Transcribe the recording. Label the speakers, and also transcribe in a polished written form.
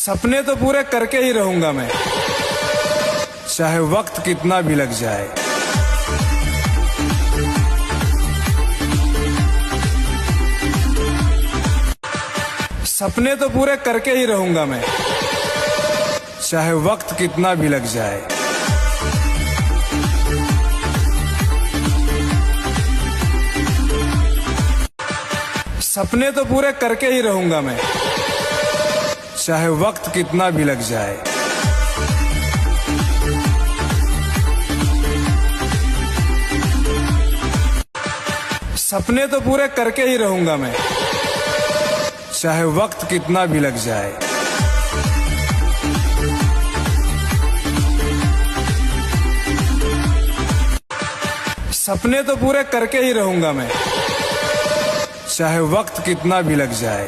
Speaker 1: सपने तो पूरे करके ही रहूंगा मैं, चाहे वक्त कितना भी लग जाए। सपने तो पूरे करके ही रहूंगा मैं, चाहे वक्त कितना भी लग जाए। सपने तो पूरे करके ही रहूंगा मैं, चाहे वक्त कितना भी लग जाए। सपने तो पूरे करके ही रहूंगा मैं, चाहे वक्त कितना भी लग जाए। सपने तो पूरे करके ही रहूंगा मैं, चाहे वक्त कितना भी लग जाए।